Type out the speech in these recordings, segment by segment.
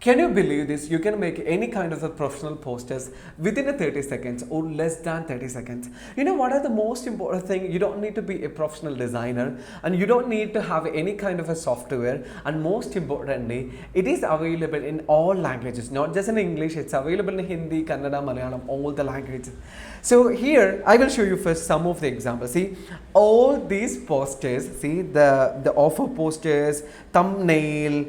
Can you believe this? You can make any kind of a professional posters within a 30 seconds or less than 30 seconds. You know what are the most important thing? You don't need to be a professional designer and you don't need to have any kind of a software, and most importantly, it is available in all languages, not just in English. It's available in Hindi, Kannada, Malayalam, all the languages. So here I will show you first some of the examples. See, all these posters, see the offer posters, thumbnail,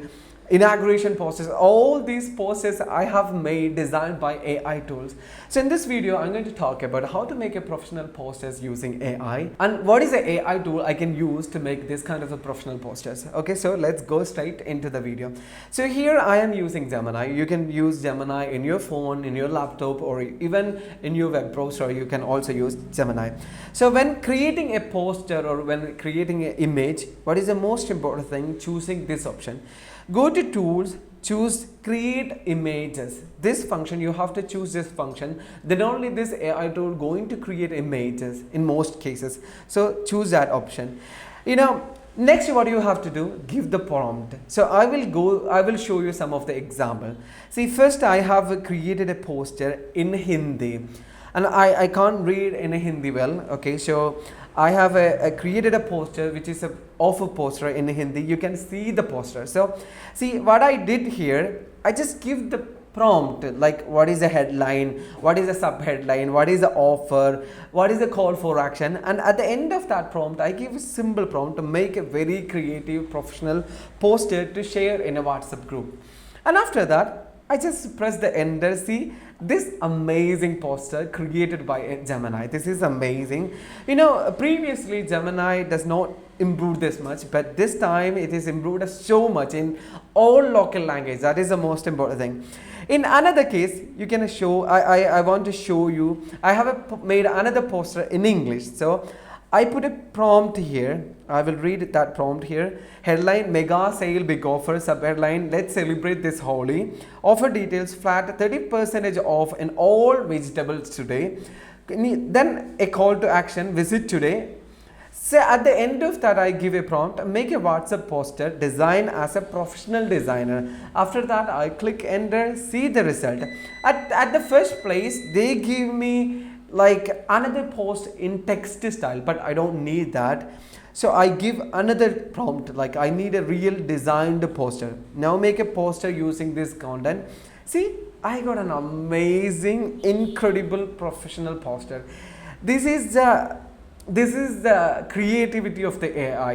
inauguration posters, all these posters I have made designed by AI tools. So in this video I'm going to talk about how to make a professional posters using AI and what is the AI tool I can use to make this kind of a professional posters. Okay, so let's go straight into the video. So here I am using Gemini. You can use Gemini in your phone, in your laptop, or even in your web browser. You can also use Gemini. So when creating a poster or when creating an image, what is the most important thing? Choosing this option. Go to tools, choose create images. This function, you have to choose this function, then only this AI tool going to create images in most cases. So choose that option. Next what you have to do, give the prompt. So I will show you some of the example. See, first I have created a poster in Hindi and I can't read in Hindi well. Okay, so I have created a poster which is a offer poster in Hindi. You can see the poster. So see what I did here, I just give the prompt like what is the headline, what is the subheadline, what is the offer, what is the call for action, and at the end of that prompt I give a simple prompt to make a very creative professional poster to share in a WhatsApp group. And after that I just press the enter. See this amazing poster created by Gemini. This is amazing. Previously Gemini does not improve this much, but this time it is improved so much in all local language. That is the most important thing. In another case, you can show, I want to show you, I have made another poster in English. So I put a prompt here. I will read that prompt here. Headline, mega sale, big offer. Subheadline, let's celebrate this Holi. Offer details, flat 30% off in all vegetables today. Then a call to action, visit today. So at the end of that I give a prompt, make a WhatsApp poster, design as a professional designer. After that I click enter, see the result. At the first place they give me like another post in text style, but I don't need that. So I give another prompt like I need a real designed poster. Now make a poster using this content. See, I got an amazing, incredible professional poster. This is the creativity of the AI.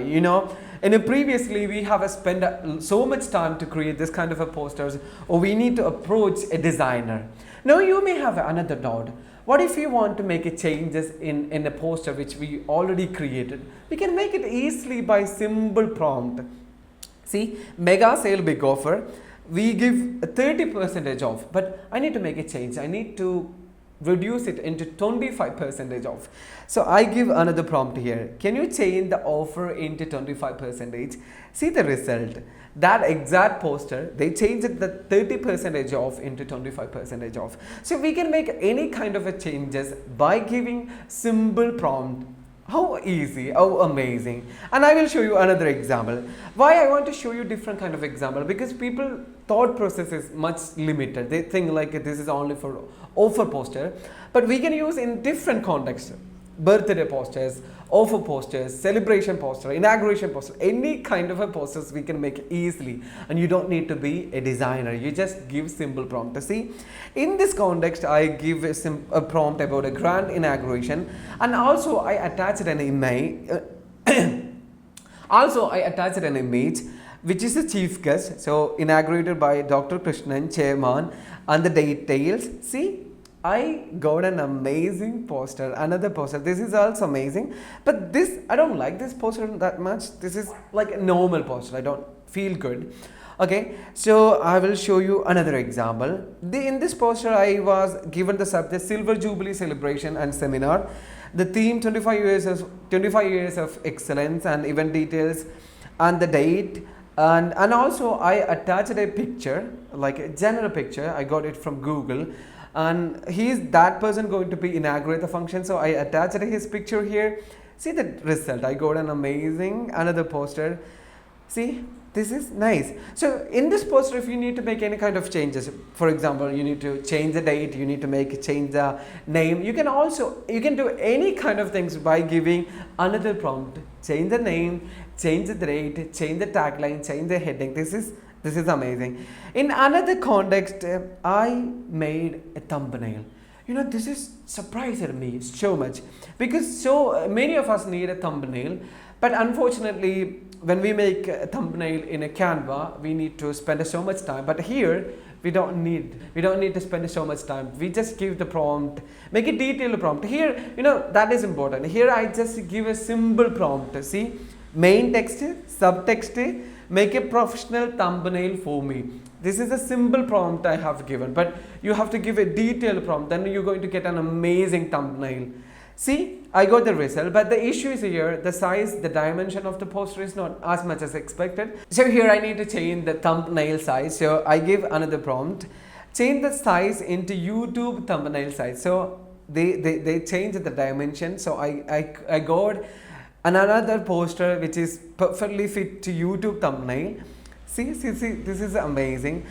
And previously we have spent so much time to create this kind of a posters, or we need to approach a designer. Now you may have another doubt. What if you want to make changes in a poster which we already created? We can make it easily by simple prompt. See, mega sale, big offer. We give 30% off, but I need to make a change. I need to reduce it into 25% off. So I give another prompt here. Can you change the offer into 25%? See the result. That exact poster, they changed the 30% off into 25% off. So we can make any kind of a changes by giving simple prompt. How easy, how amazing. And I will show you another example. Why I want to show you different kind of example? Because people thought process is much limited. They think like this is only for offer poster, but we can use in different contexts. Birthday posters, offer posters, celebration poster, inauguration poster, any kind of a posters we can make easily, and you don't need to be a designer. You just give simple prompt. See, in this context I give a prompt about a grand inauguration, and also I attached an image which is the chief guest, so inaugurated by Dr. Krishnan, chairman, and the details. See, I got an amazing poster, another poster. This is also amazing, but this, I don't like this poster that much. This is like a normal poster. I don't feel good. Okay, so I will show you another example. In this poster, I was given the subject Silver Jubilee Celebration and Seminar. The theme 25 years of excellence, and event details and the date. And also I attached a picture, like a general picture. I got it from Google. And that person going to be inaugurate the function, so I attached his picture here. See the result. I got an amazing another poster. See, This is nice. So in this poster, if you need to make any kind of changes, for example, you need to change the date, you need to change the name, you can do any kind of things by giving another prompt. Change the name, change the date, change the tagline, change the heading. This is amazing. In another context, I made a thumbnail. This is surprised me so much, because so many of us need a thumbnail, but unfortunately when we make a thumbnail in a Canva, we need to spend so much time. But here we don't need to spend so much time. We just give the prompt, make a detailed prompt. Here, that is important. Here I just give a simple prompt. See, main text, subtext, make a professional thumbnail for me. This is a simple prompt I have given, but you have to give a detailed prompt, then you're going to get an amazing thumbnail. See, I got the result, but the issue is here, the size, the dimension of the poster is not as much as expected. So here I need to change the thumbnail size. So I give another prompt, change the size into YouTube thumbnail size. So they change the dimension. So I got another poster which is perfectly fit to YouTube thumbnail. See, this is amazing.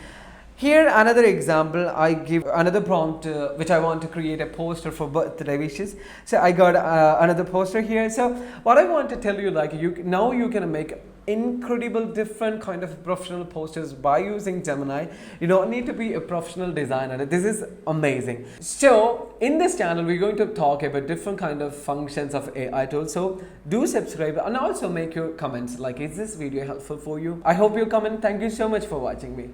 Here another example, I give another prompt which I want to create a poster for birthday wishes. So I got another poster here. So what I want to tell you, like, now you can make incredible different kind of professional posters by using Gemini. You don't need to be a professional designer. This is amazing. So in this channel we're going to talk about different kind of functions of AI tools. So do subscribe and also make your comments, like, is this video helpful for you? I hope you comment. Thank you so much for watching me.